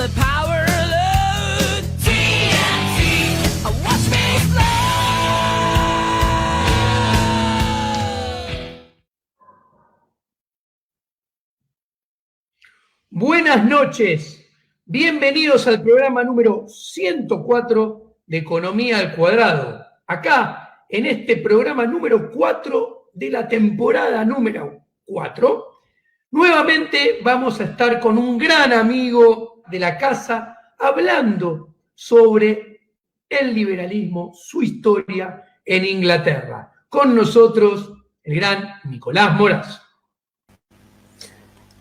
the power of love. TNT, watch me fly. Buenas noches, bienvenidos al programa número 104 de Economía al Cuadrado. Acá, en este programa número 4 de la temporada número 4, nuevamente vamos a estar con un gran amigo de la casa hablando sobre el liberalismo, su historia en Inglaterra. Con nosotros, el gran Nicolás Moraz.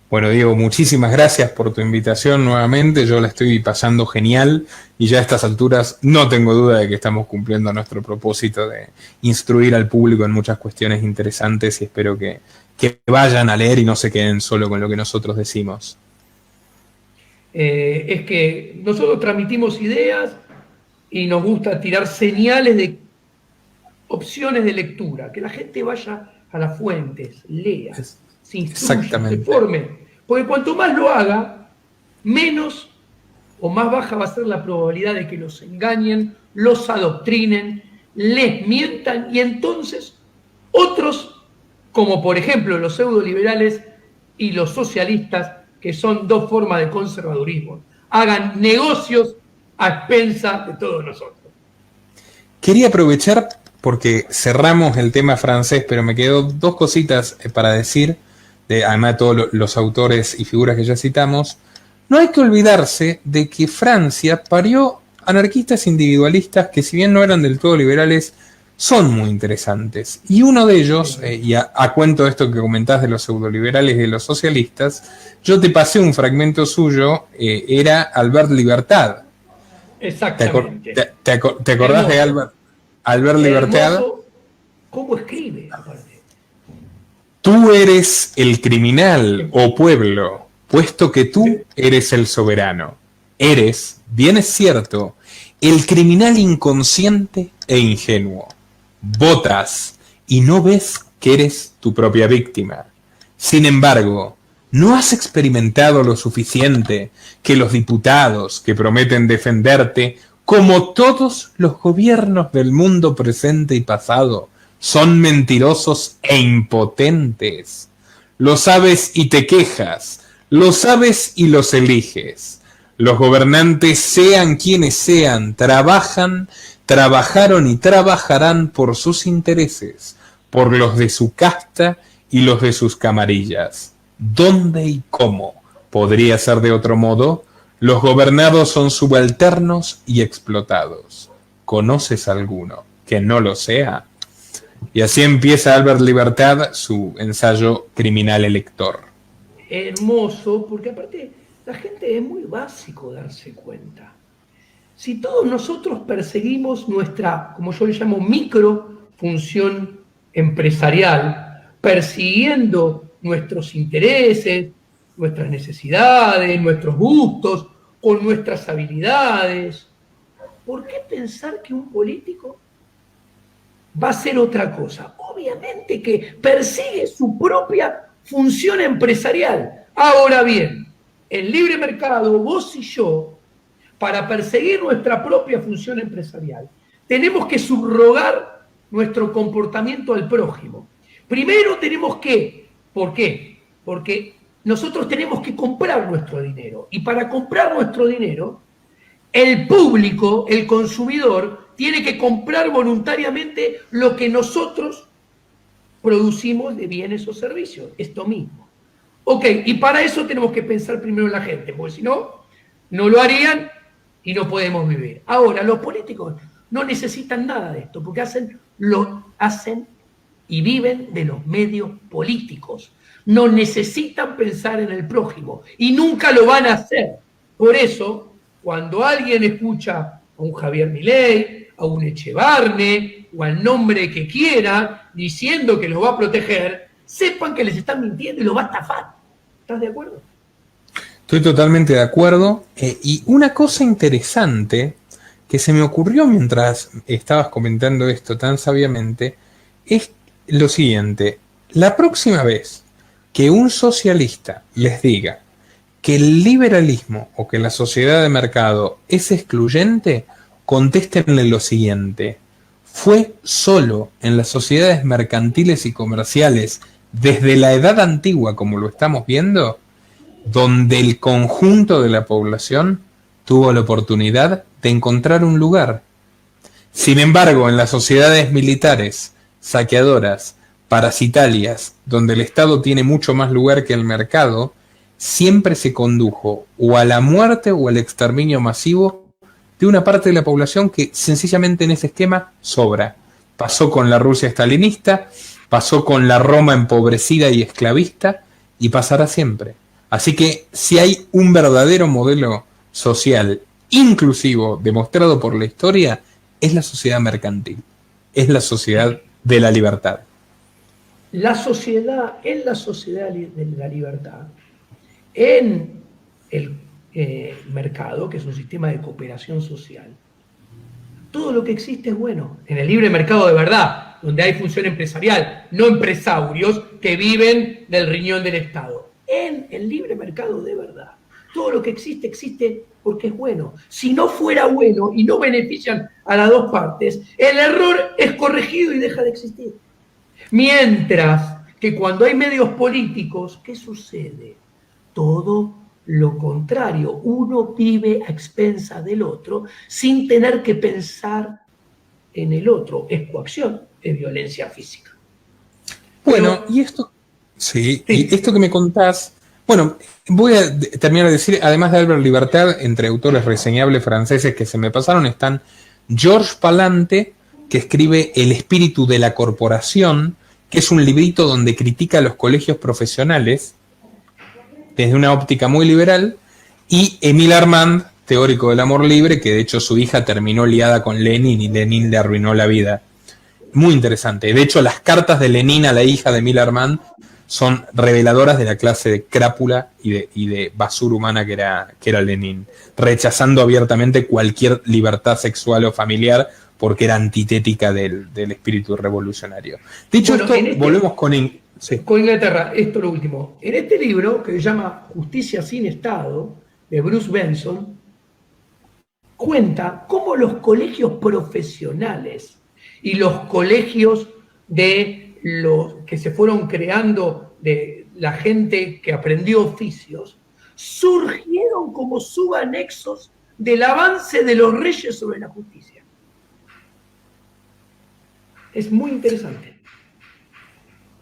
Bueno, Diego, muchísimas gracias por tu invitación nuevamente. Yo la estoy pasando genial y ya a estas alturas no tengo duda de que estamos cumpliendo nuestro propósito de instruir al público en muchas cuestiones interesantes y espero que vayan a leer y no se queden solo con lo que nosotros decimos. Es que nosotros transmitimos ideas y nos gusta tirar señales de opciones de lectura, que la gente vaya a las fuentes, lea, se instruya, se forme. Porque cuanto más lo haga, menos o más baja va a ser la probabilidad de que los engañen, los adoctrinen, les mientan y entonces otros, como por ejemplo los pseudoliberales y los socialistas, que son dos formas de conservadurismo, hagan negocios a expensas de todos nosotros. Quería aprovechar porque cerramos el tema francés, pero me quedó dos cositas para decir. Además de todos los autores y figuras que ya citamos, no hay que olvidarse de que Francia parió anarquistas individualistas que, si bien no eran del todo liberales, son muy interesantes. Y uno de ellos, y a cuento de esto que comentás de los pseudoliberales y de los socialistas, yo te pasé un fragmento suyo, era Albert Libertad. Exactamente. ¿Te acordás de Albert Libertad? ¿Cómo escribe? Aparte. Tú eres el criminal, oh pueblo, puesto que tú eres el soberano. Eres, bien es cierto, el criminal inconsciente e ingenuo. Votas y no ves que eres tu propia víctima. Sin embargo, ¿no has experimentado lo suficiente que los diputados que prometen defenderte, como todos los gobiernos del mundo presente y pasado, son mentirosos e impotentes? Lo sabes y te quejas, lo sabes y los eliges. Los gobernantes, sean quienes sean, trabajaron y trabajarán por sus intereses, por los de su casta y los de sus camarillas. ¿Dónde y cómo podría ser de otro modo? Los gobernados son subalternos y explotados. ¿Conoces alguno que no lo sea? Y así empieza Albert Libertad su ensayo Criminal Elector. Hermoso, porque aparte la gente es muy básico darse cuenta. Si todos nosotros perseguimos nuestra, como yo le llamo, micro función empresarial, persiguiendo nuestros intereses, nuestras necesidades, nuestros gustos o nuestras habilidades, ¿por qué pensar que un político va a ser otra cosa? Obviamente que persigue su propia función empresarial. Ahora bien, el libre mercado, vos y yo, para perseguir nuestra propia función empresarial, tenemos que subrogar nuestro comportamiento al prójimo. Primero tenemos que, ¿por qué? Porque nosotros tenemos que comprar nuestro dinero. Y para comprar nuestro dinero, el público, el consumidor, tiene que comprar voluntariamente lo que nosotros producimos de bienes o servicios. Esto mismo. Ok, y para eso tenemos que pensar primero en la gente, porque si no, no lo harían y no podemos vivir. Ahora, los políticos no necesitan nada de esto, porque hacen y viven de los medios políticos. No necesitan pensar en el prójimo y nunca lo van a hacer. Por eso, cuando alguien escucha a un Javier Milei, a un Echevarne o al nombre que quiera diciendo que los va a proteger, sepan que les están mintiendo y los va a estafar. ¿Estás de acuerdo? Estoy totalmente de acuerdo. Y una cosa interesante que se me ocurrió mientras estabas comentando esto tan sabiamente es lo siguiente. La próxima vez que un socialista les diga que el liberalismo o que la sociedad de mercado es excluyente, contéstenle lo siguiente. Fue solo en las sociedades mercantiles y comerciales, desde la edad antigua, como lo estamos viendo, donde el conjunto de la población tuvo la oportunidad de encontrar un lugar. Sin embargo, en las sociedades militares, saqueadoras, parasitarias, donde el Estado tiene mucho más lugar que el mercado, siempre se condujo o a la muerte o al exterminio masivo de una parte de la población que sencillamente en ese esquema sobra. Pasó con la Rusia stalinista, pasó con la Roma empobrecida y esclavista, y pasará siempre. Así que si hay un verdadero modelo social inclusivo demostrado por la historia, es la sociedad mercantil, es la sociedad de la libertad. La sociedad, en la sociedad de la libertad, en el mercado, que es un sistema de cooperación social, todo lo que existe es bueno. En el libre mercado de verdad, donde hay función empresarial, no empresarios que viven del riñón del Estado. En el libre mercado de verdad, todo lo que existe, existe porque es bueno. Si no fuera bueno y no benefician a las dos partes, el error es corregido y deja de existir. Mientras que cuando hay medios políticos, ¿qué sucede? Todo lo contrario. Uno vive a expensas del otro sin tener que pensar en el otro. Es coacción, es violencia física. Bueno, y esto... Sí, y esto que me contás... Bueno, voy a terminar de decir, además de Albert Libertad, entre autores reseñables franceses que se me pasaron, están Georges Palante, que escribe El espíritu de la corporación, que es un librito donde critica a los colegios profesionales desde una óptica muy liberal, y Émile Armand, teórico del amor libre, que de hecho su hija terminó liada con Lenin y Lenin le arruinó la vida. Muy interesante. De hecho, las cartas de Lenin a la hija de Émile Armand son reveladoras de la clase de crápula y de basura humana que era Lenin, rechazando abiertamente cualquier libertad sexual o familiar porque era antitética del espíritu revolucionario. Dicho esto, volvemos con Inglaterra. Esto es lo último. En este libro, que se llama Justicia sin Estado, de Bruce Benson, cuenta cómo los colegios profesionales y los colegios de los que se fueron creando de la gente que aprendió oficios, surgieron como subanexos del avance de los reyes sobre la justicia. Es muy interesante.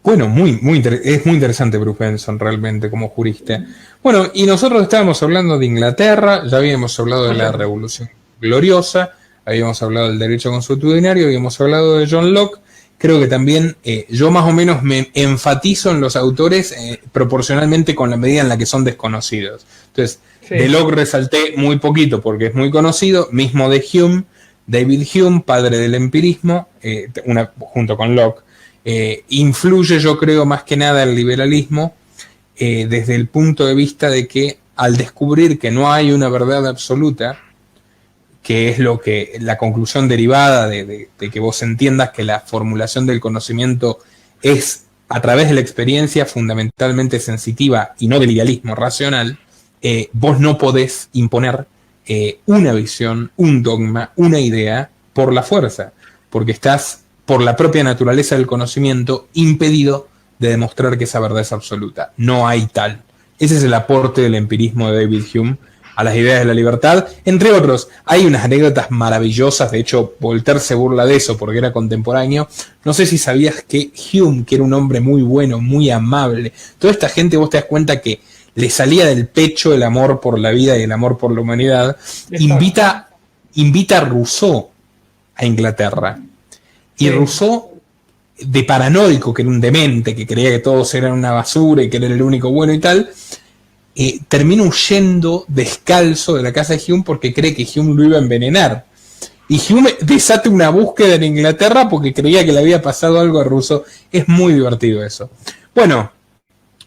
Bueno, es muy interesante Bruce Benson realmente como jurista. Bueno, y nosotros estábamos hablando de Inglaterra, ya habíamos hablado de la Revolución Gloriosa, habíamos hablado del derecho consuetudinario, habíamos hablado de John Locke. Creo que también yo más o menos me enfatizo en los autores proporcionalmente con la medida en la que son desconocidos. Entonces, de Locke resalté muy poquito porque es muy conocido, mismo de Hume, David Hume, padre del empirismo, junto con Locke, influye, yo creo, más que nada el liberalismo desde el punto de vista de que al descubrir que no hay una verdad absoluta, que es lo que la conclusión derivada de que vos entiendas que la formulación del conocimiento es a través de la experiencia fundamentalmente sensitiva y no del idealismo racional, vos no podés imponer una visión, un dogma, una idea por la fuerza, porque estás por la propia naturaleza del conocimiento impedido de demostrar que esa verdad es absoluta. No hay tal. Ese es el aporte del empirismo de David Hume a las ideas de la libertad, entre otros. Hay unas anécdotas maravillosas, de hecho Voltaire se burla de eso porque era contemporáneo. No sé si sabías que Hume, que era un hombre muy bueno, muy amable, toda esta gente vos te das cuenta que le salía del pecho el amor por la vida y el amor por la humanidad, invita a Rousseau a Inglaterra, y Rousseau, de paranoico, que era un demente, que creía que todos eran una basura y que era el único bueno y tal, termina huyendo descalzo de la casa de Hume porque cree que Hume lo iba a envenenar. Y Hume desata una búsqueda en Inglaterra porque creía que le había pasado algo a Rousseau. Es muy divertido eso. Bueno,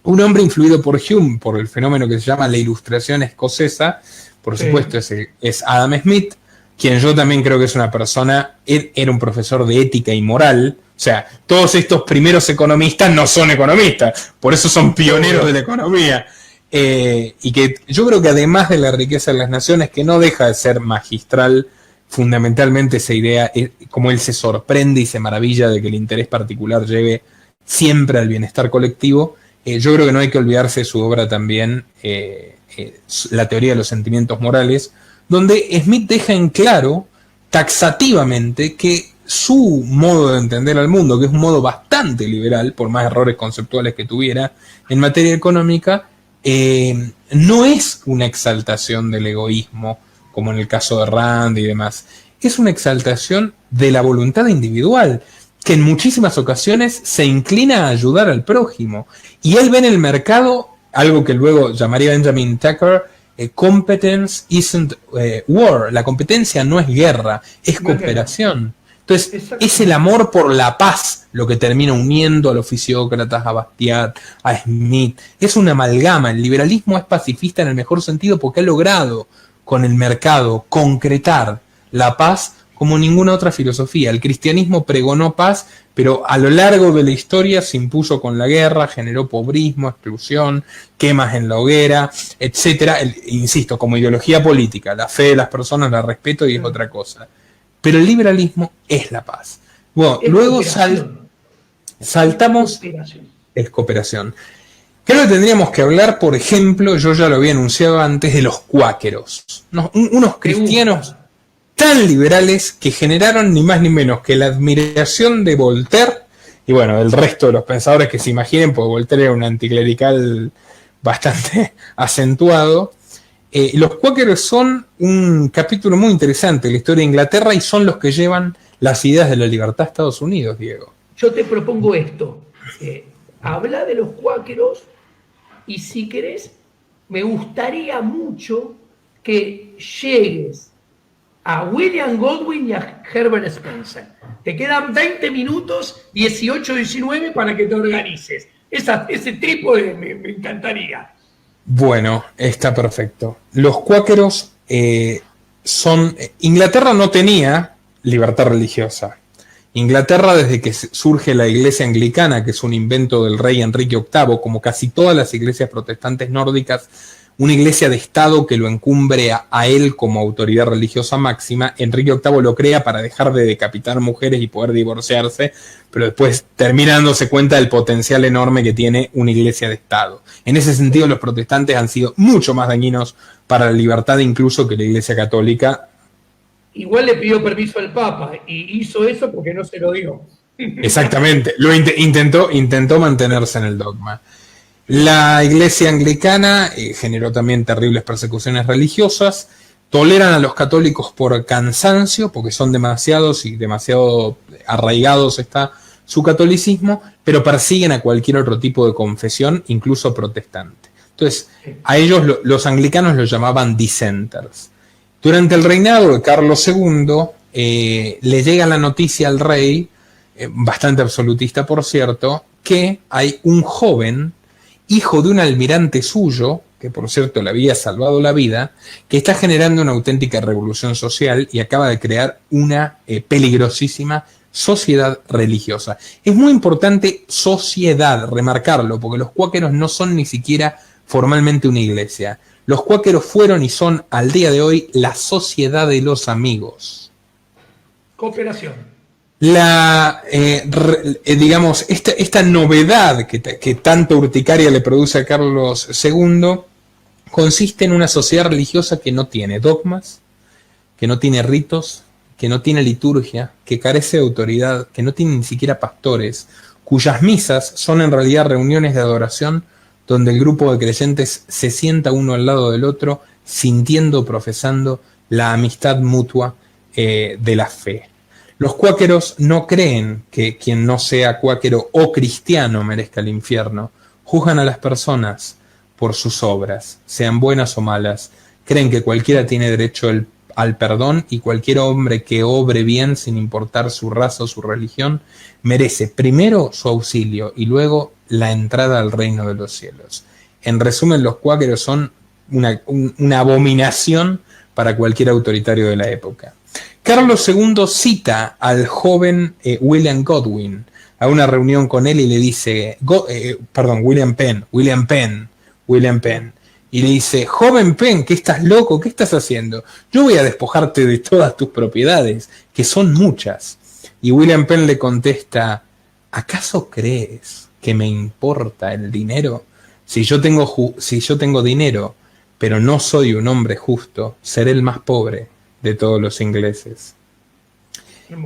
un hombre influido por Hume, por el fenómeno que se llama la Ilustración escocesa, por supuesto es Adam Smith, quien yo también creo que es una persona, era un profesor de ética y moral. O sea, todos estos primeros economistas no son economistas, por eso son pioneros de la economía. y que yo creo que además de la riqueza de las naciones, que no deja de ser magistral, fundamentalmente esa idea, como él se sorprende y se maravilla de que el interés particular lleve siempre al bienestar colectivo, yo creo que no hay que olvidarse de su obra también, La teoría de los sentimientos morales, donde Smith deja en claro taxativamente que su modo de entender al mundo, que es un modo bastante liberal, por más errores conceptuales que tuviera en materia económica, no es una exaltación del egoísmo, como en el caso de Rand y demás. Es una exaltación de la voluntad individual, que en muchísimas ocasiones se inclina a ayudar al prójimo. Y él ve en el mercado algo que luego llamaría Benjamin Tucker, competence isn't war. La competencia no es guerra, es cooperación. Entonces, es el amor por la paz lo que termina uniendo a los fisiócratas, a Bastiat, a Smith. Es una amalgama. El liberalismo es pacifista en el mejor sentido porque ha logrado con el mercado concretar la paz como ninguna otra filosofía. El cristianismo pregonó paz, pero a lo largo de la historia se impuso con la guerra, generó pobrismo, exclusión, quemas en la hoguera, etcétera. Insisto, como ideología política, la fe de las personas la respeto y es otra cosa. Pero el liberalismo es la paz. Bueno, es luego saltamos... Es cooperación. Creo que tendríamos que hablar, por ejemplo, yo ya lo había anunciado antes, de los cuáqueros. Unos cristianos tan liberales que generaron ni más ni menos que la admiración de Voltaire y bueno, del resto de los pensadores que se imaginen, porque Voltaire era un anticlerical bastante acentuado. Los cuáqueros son un capítulo muy interesante de la historia de Inglaterra y son los que llevan las ideas de la libertad a Estados Unidos, Diego. Yo te propongo esto. Habla de los cuáqueros y si querés, me gustaría mucho que llegues a William Godwin y a Herbert Spencer. Te quedan 20 minutos, 18, 19 para que te organices. Ese trípode me encantaría. Bueno, está perfecto. Los cuáqueros Inglaterra no tenía libertad religiosa. Inglaterra, desde que surge la iglesia anglicana, que es un invento del rey Enrique VIII, como casi todas las iglesias protestantes nórdicas, una iglesia de Estado que lo encumbre a él como autoridad religiosa máxima. Enrique VIII lo crea para dejar de decapitar mujeres y poder divorciarse, pero después termina dándose cuenta del potencial enorme que tiene una iglesia de Estado. En ese sentido, los protestantes han sido mucho más dañinos para la libertad incluso que la iglesia católica. Igual le pidió permiso al Papa y hizo eso porque no se lo dio. Exactamente, lo intentó mantenerse en el dogma. La iglesia anglicana generó también terribles persecuciones religiosas, toleran a los católicos por cansancio, porque son demasiados y demasiado arraigados está su catolicismo, pero persiguen a cualquier otro tipo de confesión, incluso protestante. Entonces, a ellos los anglicanos los llamaban dissenters. Durante el reinado de Carlos II, le llega la noticia al rey, bastante absolutista por cierto, que hay un joven, hijo de un almirante suyo, que por cierto le había salvado la vida, que está generando una auténtica revolución social y acaba de crear una peligrosísima sociedad religiosa. Es muy importante sociedad, remarcarlo, porque los cuáqueros no son ni siquiera formalmente una iglesia. Los cuáqueros fueron y son al día de hoy la sociedad de los amigos. Cooperación. Digamos, esta novedad que tanta urticaria le produce a Carlos II consiste en una sociedad religiosa que no tiene dogmas, que no tiene ritos, que no tiene liturgia, que carece de autoridad, que no tiene ni siquiera pastores, cuyas misas son en realidad reuniones de adoración donde el grupo de creyentes se sienta uno al lado del otro, sintiendo, profesando la amistad mutua de la fe. Los cuáqueros no creen que quien no sea cuáquero o cristiano merezca el infierno. Juzgan a las personas por sus obras, sean buenas o malas. Creen que cualquiera tiene derecho al perdón y cualquier hombre que obre bien sin importar su raza o su religión merece primero su auxilio y luego la entrada al reino de los cielos. En resumen, los cuáqueros son una abominación para cualquier autoritario de la época. Carlos II cita al joven William Godwin a una reunión con él y le dice, William Penn, y le dice, joven Penn, ¿qué estás loco? ¿Qué estás haciendo? Yo voy a despojarte de todas tus propiedades, que son muchas. Y William Penn le contesta, ¿acaso crees que me importa el dinero? Si yo tengo dinero, pero no soy un hombre justo, seré el más pobre de todos los ingleses.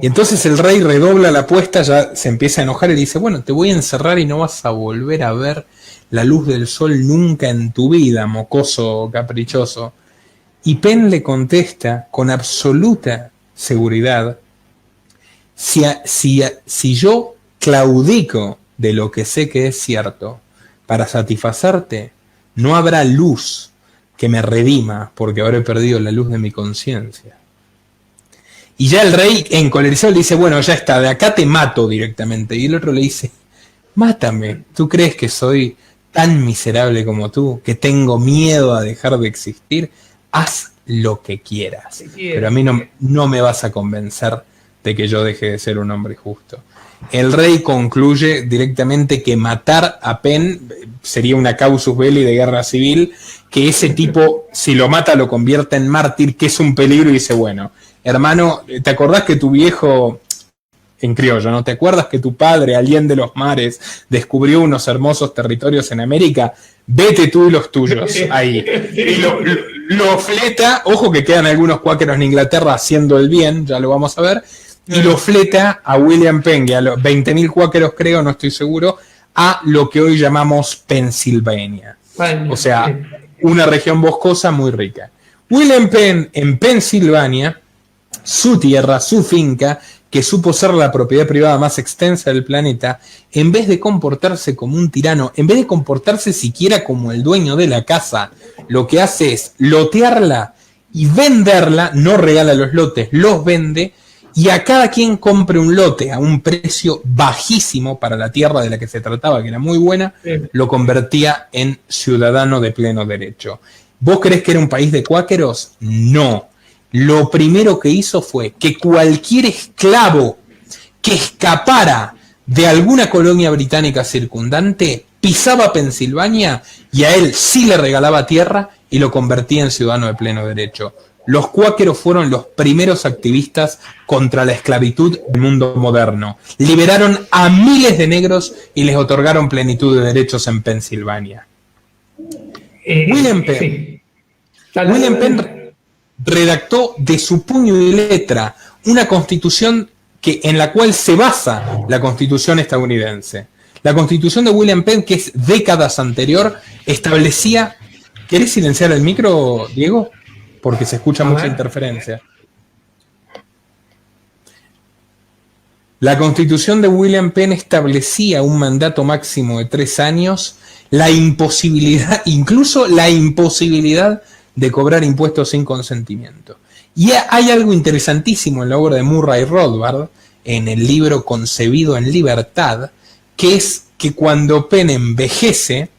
Y entonces el rey redobla la apuesta, ya se empieza a enojar y dice, bueno, te voy a encerrar y no vas a volver a ver la luz del sol nunca en tu vida, mocoso caprichoso. Y Penn le contesta con absoluta seguridad, si yo claudico de lo que sé que es cierto para satisfacerte, no habrá luz que me redima porque habré perdido la luz de mi conciencia. Y ya el rey encolerizado le dice, bueno, ya está, de acá te mato directamente. Y el otro le dice, mátame, ¿tú crees que soy tan miserable como tú, que tengo miedo a dejar de existir? Haz lo que quieras, pero a mí no me vas a convencer de que yo deje de ser un hombre justo. El rey concluye directamente que matar a Penn sería una causus belli de guerra civil, que ese tipo, si lo mata, lo convierte en mártir, que es un peligro, y dice, bueno, hermano, ¿te acordás que tu viejo, en criollo, ¿no? ¿Te acuerdas que tu padre, Allende los mares, descubrió unos hermosos territorios en América? Vete tú y los tuyos ahí. Y lo fleta, ojo que quedan algunos cuáqueros en Inglaterra haciendo el bien, ya lo vamos a ver, y lo fleta a William Penn, y a los 20.000 cuáqueros creo, no estoy seguro, a lo que hoy llamamos Pensilvania. O sea, una región boscosa muy rica. William Penn en Pensilvania, su tierra, su finca, que supo ser la propiedad privada más extensa del planeta, en vez de comportarse como un tirano, en vez de comportarse siquiera como el dueño de la casa, lo que hace es lotearla y venderla, no regala los lotes, los vende, y a cada quien compre un lote a un precio bajísimo para la tierra de la que se trataba, que era muy buena, lo convertía en ciudadano de pleno derecho. ¿Vos creés que era un país de cuáqueros? No. Lo primero que hizo fue que cualquier esclavo que escapara de alguna colonia británica circundante pisaba Pensilvania y a él sí le regalaba tierra y lo convertía en ciudadano de pleno derecho. Los cuáqueros fueron los primeros activistas contra la esclavitud del mundo moderno. Liberaron a miles de negros y les otorgaron plenitud de derechos en Pensilvania. William Penn. William Penn redactó de su puño y letra una constitución en la cual se basa la constitución estadounidense. La constitución de William Penn, que es décadas anterior, establecía... ¿Querés silenciar el micro, Diego? Porque se escucha mucha interferencia. La constitución de William Penn establecía un mandato máximo de 3 años, incluso la imposibilidad de cobrar impuestos sin consentimiento. Y hay algo interesantísimo en la obra de Murray Rothbard, en el libro Concebido en Libertad, que es que cuando Penn envejece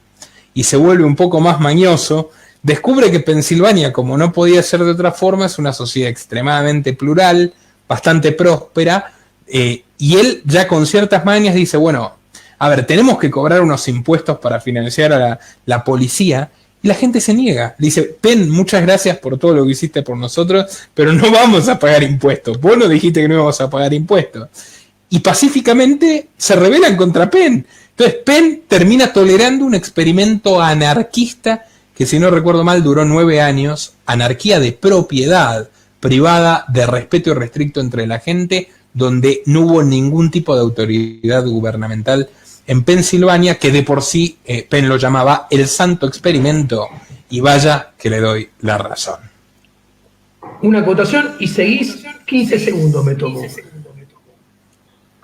y se vuelve un poco más mañoso, descubre que Pensilvania, como no podía ser de otra forma, es una sociedad extremadamente plural, bastante próspera, y él ya con ciertas mañas dice, bueno, a ver, tenemos que cobrar unos impuestos para financiar a la policía, y la gente se niega. Le dice, Penn, muchas gracias por todo lo que hiciste por nosotros, pero no vamos a pagar impuestos. Vos no dijiste que no íbamos a pagar impuestos. Y pacíficamente se rebelan contra Penn. Entonces Penn termina tolerando un experimento anarquista que, si no recuerdo mal, duró 9 años, anarquía de propiedad privada, de respeto irrestricto entre la gente, donde no hubo ningún tipo de autoridad gubernamental en Pensilvania, que de por sí Penn lo llamaba el santo experimento, y vaya que le doy la razón. Una acotación y seguís 15 segundos me tomó.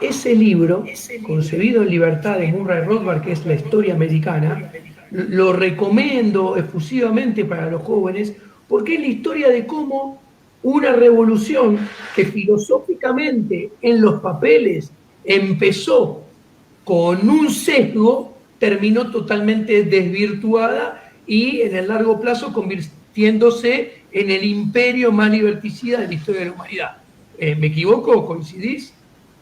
Ese libro, Concebido en Libertad, de Murray Rothbard, que es la historia americana, lo recomiendo efusivamente para los jóvenes, porque es la historia de cómo una revolución que filosóficamente en los papeles empezó con un sesgo, terminó totalmente desvirtuada y en el largo plazo convirtiéndose en el imperio más liberticida de la historia de la humanidad. ¿Me equivoco? ¿Coincidís?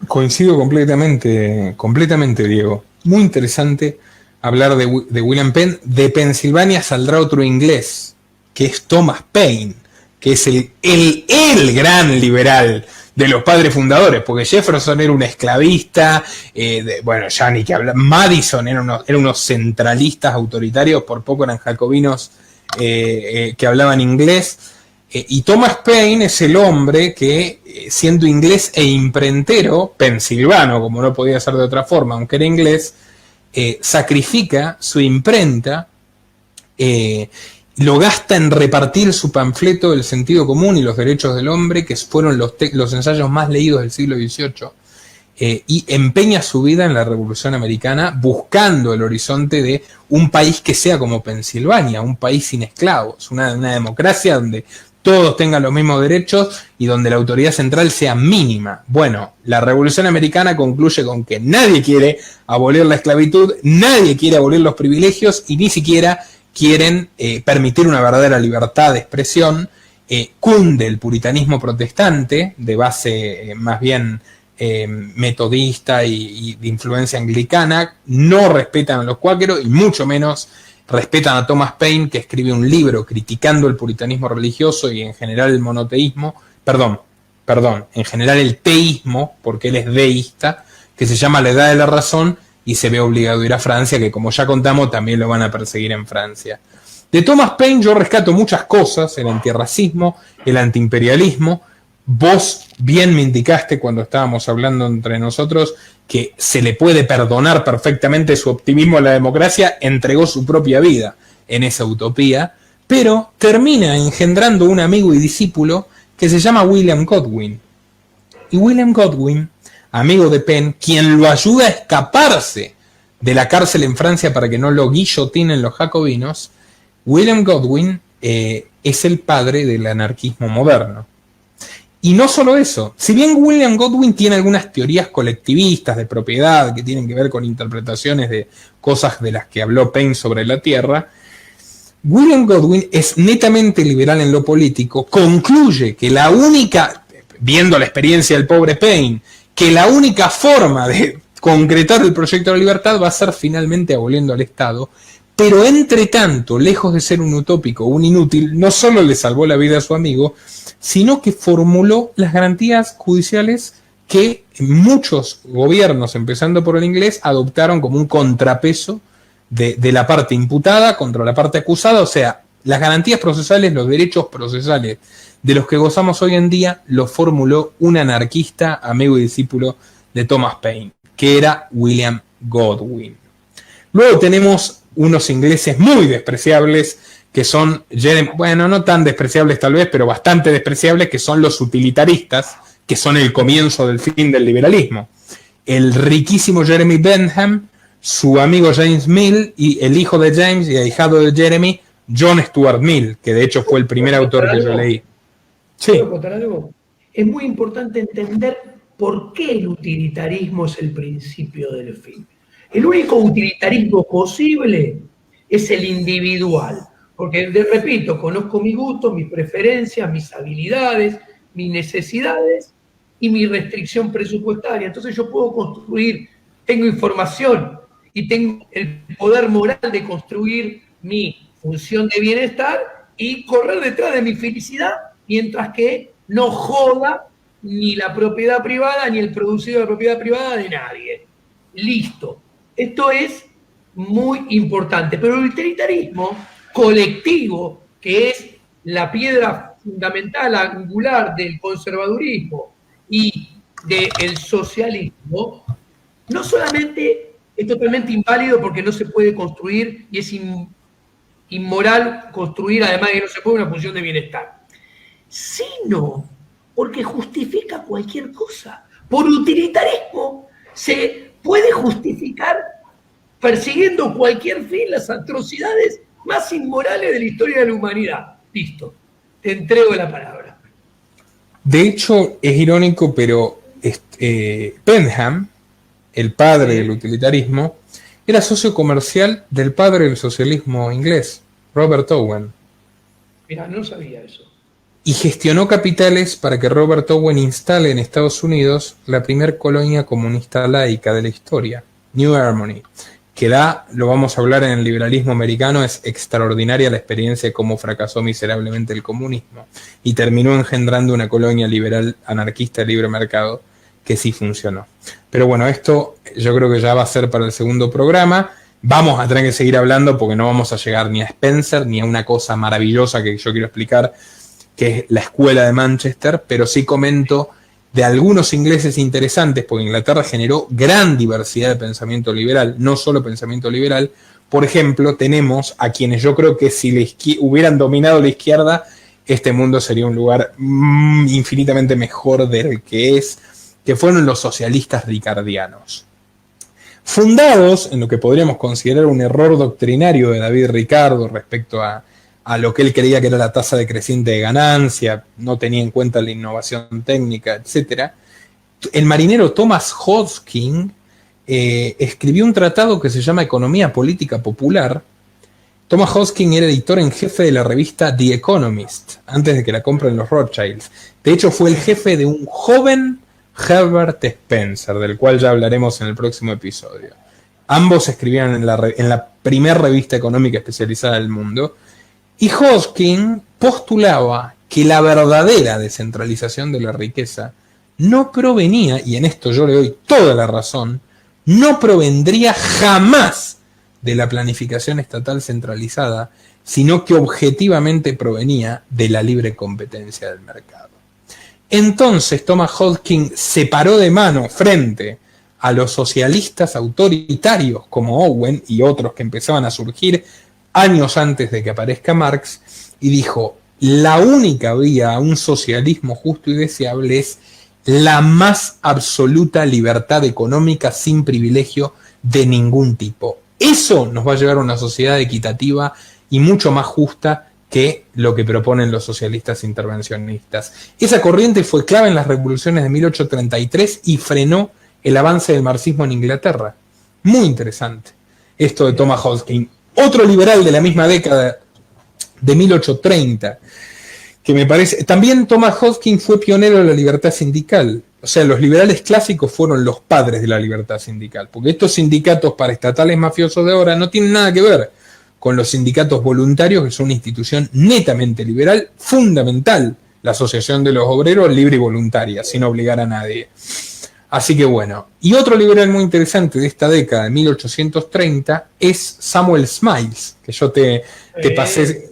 Coincido completamente, Diego. Muy interesante. hablar de William Penn. De Pensilvania saldrá otro inglés, que es Thomas Paine, que es el gran liberal de los padres fundadores, porque Jefferson era un esclavista, bueno, ya ni que hablar, Madison eran unos centralistas autoritarios, por poco eran jacobinos que hablaban inglés, y Thomas Paine es el hombre que, siendo inglés e imprentero, pensilvano, como no podía ser de otra forma, aunque era inglés, sacrifica su imprenta, lo gasta en repartir su panfleto El sentido común y los derechos del hombre, que fueron los ensayos más leídos del siglo XVIII, y empeña su vida en la Revolución Americana buscando el horizonte de un país que sea como Pensilvania, un país sin esclavos, una democracia donde todos tengan los mismos derechos y donde la autoridad central sea mínima. Bueno, la Revolución Americana concluye con que nadie quiere abolir la esclavitud, nadie quiere abolir los privilegios y ni siquiera quieren permitir una verdadera libertad de expresión. Cunde el puritanismo protestante, de base más bien metodista y de influencia anglicana. No respetan a los cuáqueros y mucho menos respetan a Thomas Paine, que escribe un libro criticando el puritanismo religioso y en general el monoteísmo, perdón, en general el teísmo, porque él es deísta, que se llama La Edad de la Razón, y se ve obligado a ir a Francia, que como ya contamos también lo van a perseguir en Francia. De Thomas Paine yo rescato muchas cosas: el antirracismo, el antiimperialismo. Vos bien me indicaste cuando estábamos hablando entre nosotros que se le puede perdonar perfectamente su optimismo a la democracia, entregó su propia vida en esa utopía, pero termina engendrando un amigo y discípulo que se llama William Godwin. Y William Godwin, amigo de Penn, quien lo ayuda a escaparse de la cárcel en Francia para que no lo guillotinen los jacobinos, William Godwin es el padre del anarquismo moderno. Y no solo eso, si bien William Godwin tiene algunas teorías colectivistas de propiedad que tienen que ver con interpretaciones de cosas de las que habló Paine sobre la Tierra, William Godwin es netamente liberal en lo político, concluye que la única, viendo la experiencia del pobre Paine, que la única forma de concretar el proyecto de la libertad va a ser finalmente aboliendo al Estado, pero entre tanto, lejos de ser un utópico o un inútil, no solo le salvó la vida a su amigo, sino que formuló las garantías judiciales que muchos gobiernos, empezando por el inglés, adoptaron como un contrapeso de la parte imputada contra la parte acusada. O sea, las garantías procesales, los derechos procesales de los que gozamos hoy en día, los formuló un anarquista, amigo y discípulo de Thomas Paine, que era William Godwin. Luego tenemos unos ingleses muy despreciables, que son, bueno, no tan despreciables tal vez, pero bastante despreciables, que son los utilitaristas, que son el comienzo del fin del liberalismo. El riquísimo Jeremy Bentham, su amigo James Mill, y el hijo de James y ahijado de Jeremy, John Stuart Mill, que de hecho fue el primer autor que yo leí. Sí. ¿Puedo contar algo? Es muy importante entender por qué el utilitarismo es el principio del fin. El único utilitarismo posible es el individual, porque, repito, conozco mi gusto, mis preferencias, mis habilidades, mis necesidades y mi restricción presupuestaria. Entonces yo puedo construir, tengo información y tengo el poder moral de construir mi función de bienestar y correr detrás de mi felicidad, mientras que no joda ni la propiedad privada ni el producido de la propiedad privada de nadie. Listo. Esto es muy importante. Pero el utilitarismo colectivo, que es la piedra fundamental, angular del conservadurismo y del socialismo, no solamente es totalmente inválido porque no se puede construir y es inmoral construir, además que no se puede, una función de bienestar, sino porque justifica cualquier cosa. Por utilitarismo se puede justificar persiguiendo cualquier fin las atrocidades más inmorales de la historia de la humanidad. Listo, te entrego la palabra. De hecho, es irónico, pero Bentham, el padre del utilitarismo, era socio comercial del padre del socialismo inglés, Robert Owen. Mira, no sabía eso. Y gestionó capitales para que Robert Owen instale en Estados Unidos la primer colonia comunista laica de la historia, New Harmony, que da, lo vamos a hablar en el liberalismo americano, es extraordinaria la experiencia de cómo fracasó miserablemente el comunismo y terminó engendrando una colonia liberal anarquista de libre mercado que sí funcionó. Pero bueno, esto yo creo que ya va a ser para el segundo programa. Vamos a tener que seguir hablando porque no vamos a llegar ni a Spencer ni a una cosa maravillosa que yo quiero explicar, que es la escuela de Manchester, pero sí comento de algunos ingleses interesantes, porque Inglaterra generó gran diversidad de pensamiento liberal, no solo pensamiento liberal. Por ejemplo, tenemos a quienes yo creo que si hubieran dominado la izquierda, este mundo sería un lugar infinitamente mejor del que es, que fueron los socialistas ricardianos. Fundados en lo que podríamos considerar un error doctrinario de David Ricardo respecto a lo que él creía que era la tasa decreciente de ganancia, no tenía en cuenta la innovación técnica, etc. El marinero Thomas Hodgkin escribió un tratado que se llama Economía Política Popular. Thomas Hodgkin era editor en jefe de la revista The Economist, antes de que la compren los Rothschilds. De hecho, fue el jefe de un joven Herbert Spencer, del cual ya hablaremos en el próximo episodio. Ambos escribían en la primera revista económica especializada del mundo. Y Hodgkin postulaba que la verdadera descentralización de la riqueza no provenía, y en esto yo le doy toda la razón, no provendría jamás de la planificación estatal centralizada, sino que objetivamente provenía de la libre competencia del mercado. Entonces Thomas Hodgkin se paró de mano frente a los socialistas autoritarios como Owen y otros que empezaban a surgir años antes de que aparezca Marx, y dijo: la única vía a un socialismo justo y deseable es la más absoluta libertad económica sin privilegio de ningún tipo. Eso nos va a llevar a una sociedad equitativa y mucho más justa que lo que proponen los socialistas intervencionistas. Esa corriente fue clave en las revoluciones de 1833 y frenó el avance del marxismo en Inglaterra. Muy interesante esto de Thomas Hodgkin. Otro liberal de la misma década, de 1830, que me parece... También Thomas Hodgkin fue pionero de la libertad sindical. O sea, los liberales clásicos fueron los padres de la libertad sindical, porque estos sindicatos paraestatales mafiosos de ahora no tienen nada que ver con los sindicatos voluntarios, que son una institución netamente liberal, fundamental, la asociación de los obreros libre y voluntaria, sin obligar a nadie. Así que bueno, y otro liberal muy interesante de esta década, de 1830, es Samuel Smiles, que yo te pasé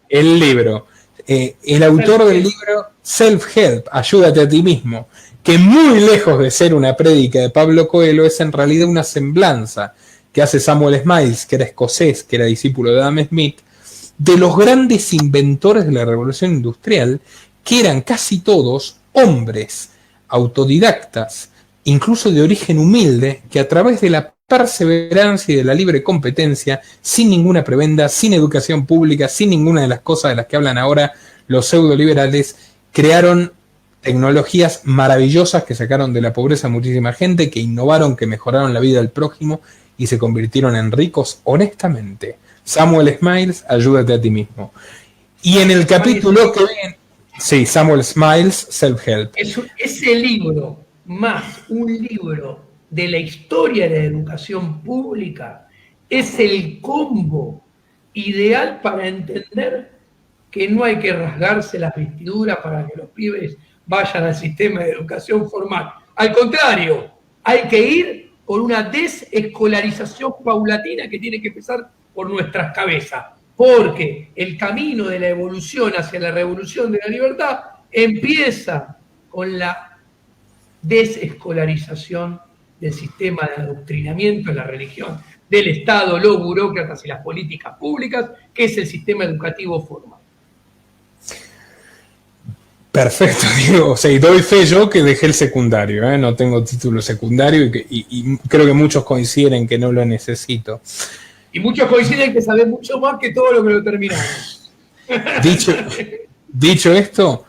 el libro. El autor del libro Self-Help, Ayúdate a ti mismo, que muy lejos de ser una prédica de Pablo Coelho, es en realidad una semblanza que hace Samuel Smiles, que era escocés, que era discípulo de Adam Smith, de los grandes inventores de la Revolución Industrial, que eran casi todos hombres autodidactas, incluso de origen humilde, que a través de la perseverancia y de la libre competencia, sin ninguna prebenda, sin educación pública, sin ninguna de las cosas de las que hablan ahora los pseudoliberales, crearon tecnologías maravillosas que sacaron de la pobreza a muchísima gente, que innovaron, que mejoraron la vida del prójimo y se convirtieron en ricos honestamente. Samuel Smiles, Ayúdate a ti mismo. Y en el capítulo que viene... Sí, Samuel Smiles, Self-Help. Ese libro, más un libro de la historia de la educación pública, es el combo ideal para entender que no hay que rasgarse las vestiduras para que los pibes vayan al sistema de educación formal. Al contrario, hay que ir por una desescolarización paulatina que tiene que empezar por nuestras cabezas. Porque el camino de la evolución hacia la revolución de la libertad empieza con la desescolarización del sistema de adoctrinamiento en la religión, del Estado, los burócratas y las políticas públicas, que es el sistema educativo formal. Perfecto, Diego. O sea, y doy fe yo que dejé el secundario, no tengo título secundario y creo que muchos coinciden en que no lo necesito. Y muchos coinciden que saben mucho más que todo lo que lo terminamos. Dicho esto,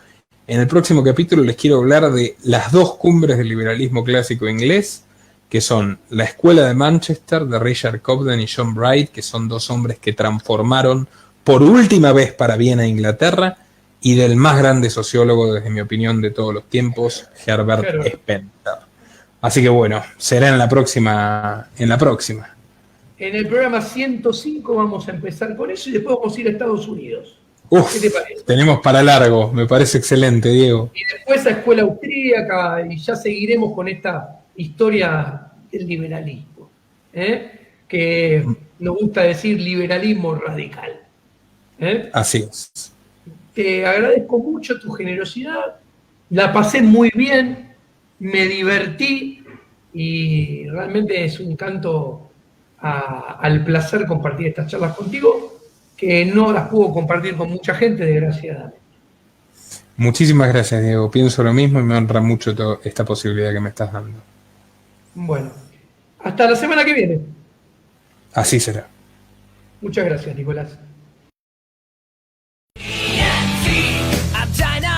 en el próximo capítulo les quiero hablar de las dos cumbres del liberalismo clásico inglés, que son la Escuela de Manchester de Richard Cobden y John Bright, que son dos hombres que transformaron por última vez para bien a Inglaterra, y del más grande sociólogo, desde mi opinión, de todos los tiempos, Herbert Spencer. Así que bueno, será en la próxima. En la próxima. En el programa 105 vamos a empezar con eso y después vamos a ir a Estados Unidos. Uf, ¿Qué te parece? tenemos para largo, me parece excelente, Diego. Y después a escuela austríaca y ya seguiremos con esta historia del liberalismo, que nos gusta decir liberalismo radical. Así es. Te agradezco mucho tu generosidad, la pasé muy bien, me divertí y realmente es un canto al placer compartir estas charlas contigo, que no las puedo compartir con mucha gente, desgraciadamente. Muchísimas gracias, Diego. Pienso lo mismo y me honra mucho esta posibilidad que me estás dando. Bueno, hasta la semana que viene. Así será. Muchas gracias, Nicolás. I'm trying to